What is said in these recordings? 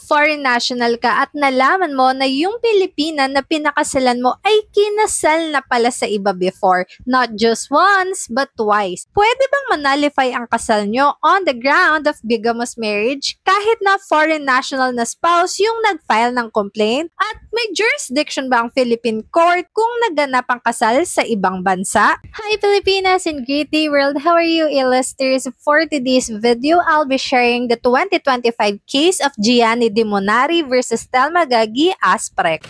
foreign national ka at nalaman mo na yung Pilipina na pinakasalan mo ay kinasal na pala sa iba before, not just once but twice, pwede bang manalify ang kasal nyo on the ground of bigamous marriage kahit na foreign national na spouse yung nag-file ng complaint? At may jurisdiction ba ang Philippine court kung naganap ang kasal sa ibang bansa? Hi Filipinas and great day world! How are you, A-listers? For today's video, I'll be sharing the 2025 case of Gianni De Monari versus Thelma Gagi Asprek.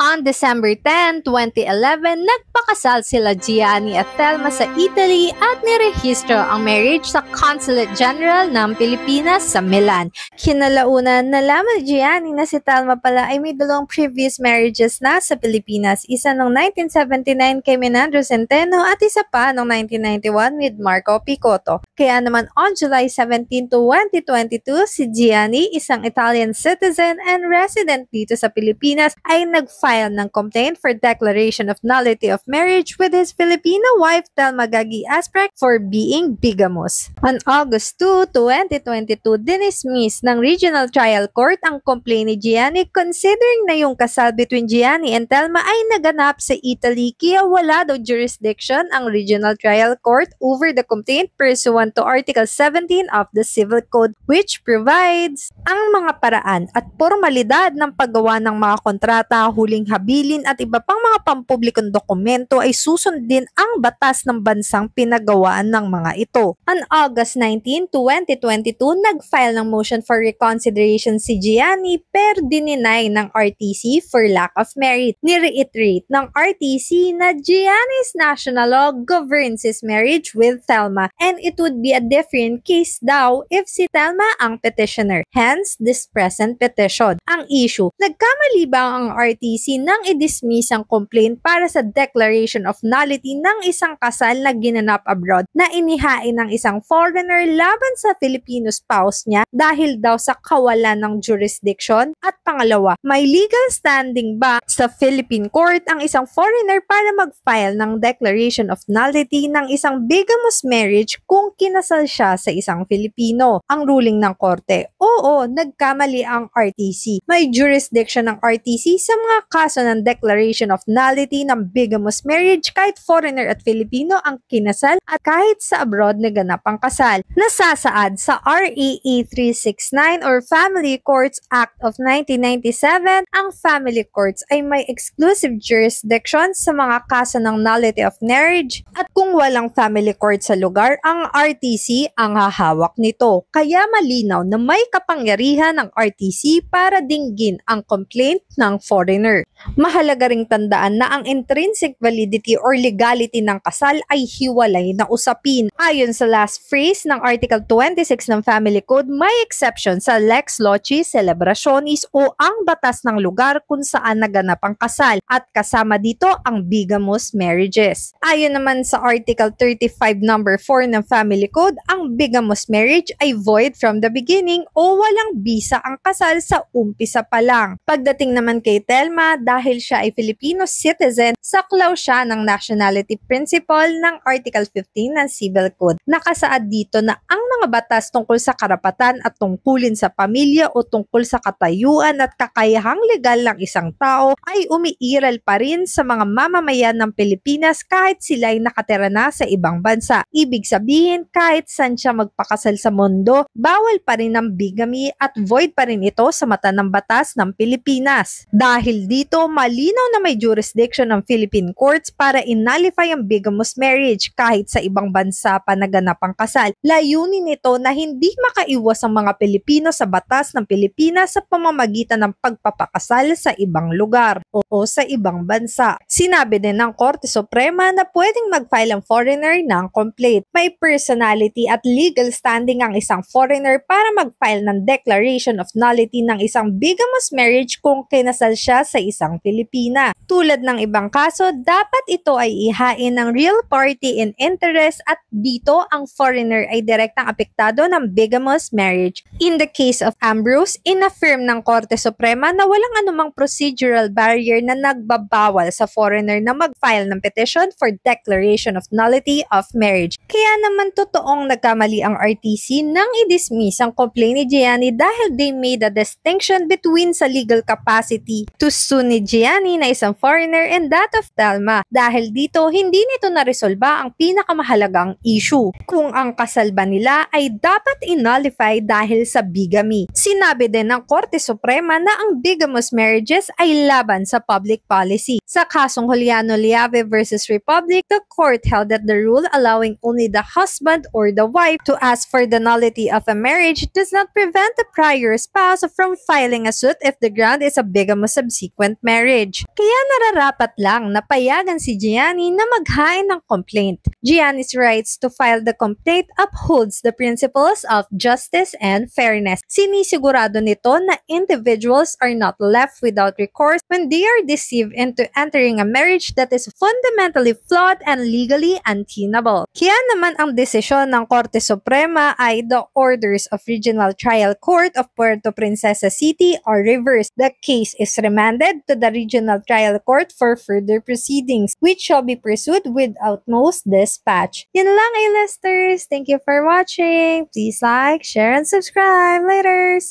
On December 10, 2011, nagpakasal sila Gianni at Thelma sa Italy at nirehistro ang marriage sa Consulate General ng Pilipinas sa Milan. Kinalaunan, nalaman ni Gianni na si Thelma pala ay may dalawang previous marriages na sa Pilipinas. Isa noong 1979 kay Menandro Centeno at isa pa noong 1991 with Marco Picotto. Kaya naman on July 17, 2022, si Gianni, isang Italian citizen and resident dito sa Pilipinas, ay nag-file ng complaint for declaration of nullity of marriage with his Filipino wife Thelma Gagi Asprek for being bigamous. On August 2, 2022, dinismiss ng Regional Trial Court ang complaint ni Gianni considering na yung kasal between Gianni and Thelma ay naganap sa Italy kaya wala daw jurisdiction ang Regional Trial Court over the complaint pursuant to Article 17 of the Civil Code, which provides ang mga paraan at formalidad ng paggawa ng mga kontrata, huling habilin at iba pang mga pampublikong dokumento ay susundin ang batas ng bansang pinagawaan ng mga ito. On August 19, 2022, nag-file ng motion for reconsideration si Gianni pero dininay ng RTC for lack of merit. Ni-reiterate ng RTC na Gianni's national law governs his marriage with Thelma and it would be a different case daw if si Thelma ang petitioner. Hence, this present petition. Ang issue, nagkamali ba ang RTC nang i-dismiss ang complaint para sa declaration of nullity ng isang kasal na ginanap abroad na inihain ng isang foreigner laban sa Filipino spouse niya dahil daw sa kawalan ng jurisdiction? At pangalawa, may legal standing ba sa Philippine court ang isang foreigner para mag-file ng declaration of nullity ng isang bigamous marriage kung kinasal siya sa isang Filipino? Ang ruling ng korte, oo, nagkamali ang RTC. May jurisdiction ng RTC sa mga kaso ng declaration of nullity ng bigamous marriage kahit foreigner at Filipino ang kinasal at kahit sa abroad naganap ang kasal. Nasasaad sa REA 369 or Family Courts Act of 1997, ang family courts ay may exclusive jurisdiction sa mga kaso ng nullity of marriage at kung walang family court sa lugar, ang RTC ang hahawak nito. Kaya malinaw na may kapangyarihan ng RTC para dinggin ang complaint ng foreigner. Mahalaga ring tandaan na ang intrinsic validity or legality ng kasal ay hiwalay na usapin. Ayon sa last phrase ng Article 26 ng Family Code, may exception sa Lex Loci Celebrationis o ang batas ng lugar kung saan naganap ang kasal at kasama dito ang bigamous marriages. Ayon naman sa Article 35 number 4 ng Family Code, ang bigamous marriage ay void from the beginning o walang bisa ang kasal sa umpisa pa lang. Pagdating naman kay Thelma, dahil siya ay Filipino citizen, saklaw siya ng nationality principle ng Article 15 ng Civil Code. Nakasaad dito na ang mga batas tungkol sa karapatan at tungkulin sa pamilya o tungkol sa katayuan at kakayahang legal ng isang tao ay umiiral pa rin sa mga mamamayan ng Pilipinas kahit sila ay nakatira na sa ibang bansa. Ibig sabihin, kahit saan siya magpakasal sa mundo, bawal pa rin ang bigamy at void pa rin ito sa mata ng batas ng Pilipinas. Dahil dito, malinaw na may jurisdiction ng Philippine courts para innullify ang bigamous marriage kahit sa ibang bansa pa naganap ang kasal. Layunin nito na hindi makaiwas ang mga Pilipino sa batas ng Pilipinas sa pamamagitan ng pagpapakasal sa ibang lugar o sa ibang bansa. Sinabi din ng Korte Suprema na pwedeng mag-file ang foreigner ng complaint. May personality at legal standing ang isang foreigner para mag-file ng declaration of nullity ng isang bigamous marriage kung kinasal siya sa isang isang Pilipina. Tulad ng ibang kaso, dapat ito ay ihain ng real party in interest at dito ang foreigner ay direktang apektado ng bigamous marriage. In the case of Ambrose, inaffirm ng Korte Suprema na walang anumang procedural barrier na nagbabawal sa foreigner na mag-file ng petition for declaration of nullity of marriage. Kaya naman totoong nagkamali ang RTC nang i-dismiss ang complaint ni Gianni dahil they made a distinction between sa legal capacity to sue ni Gianni na isang foreigner and that of Thelma. Dahil dito, hindi nito naresolba ang pinakamahalagang issue, kung ang kasal ba nila ay dapat i-nullify dahil sa bigamy. Sinabi din ng Korte Suprema na ang bigamous marriages ay laban sa public policy. Sa kasong Juliano Liave versus Republic, the court held that the rule allowing only the husband or the wife to ask for the nullity of a marriage does not prevent the prior spouse from filing a suit if the ground is a bigamous subsequent marriage. Kaya nararapat lang na payagan si Gianni na maghain ng complaint. Gianni's rights to file the complaint upholds the principles of justice and fairness. Sinisigurado nito na individuals are not left without recourse when they are deceived into entering a marriage that is fundamentally flawed and legally untenable. Kaya naman ang desisyon ng Korte Suprema ay the orders of Regional Trial Court of Puerto Princesa City are reversed. The case is remanded to the Regional Trial Court for further proceedings, which shall be pursued with utmost dispatch. Yan lang, A-listers. Thank you for watching. Please like, share, and subscribe. Laters!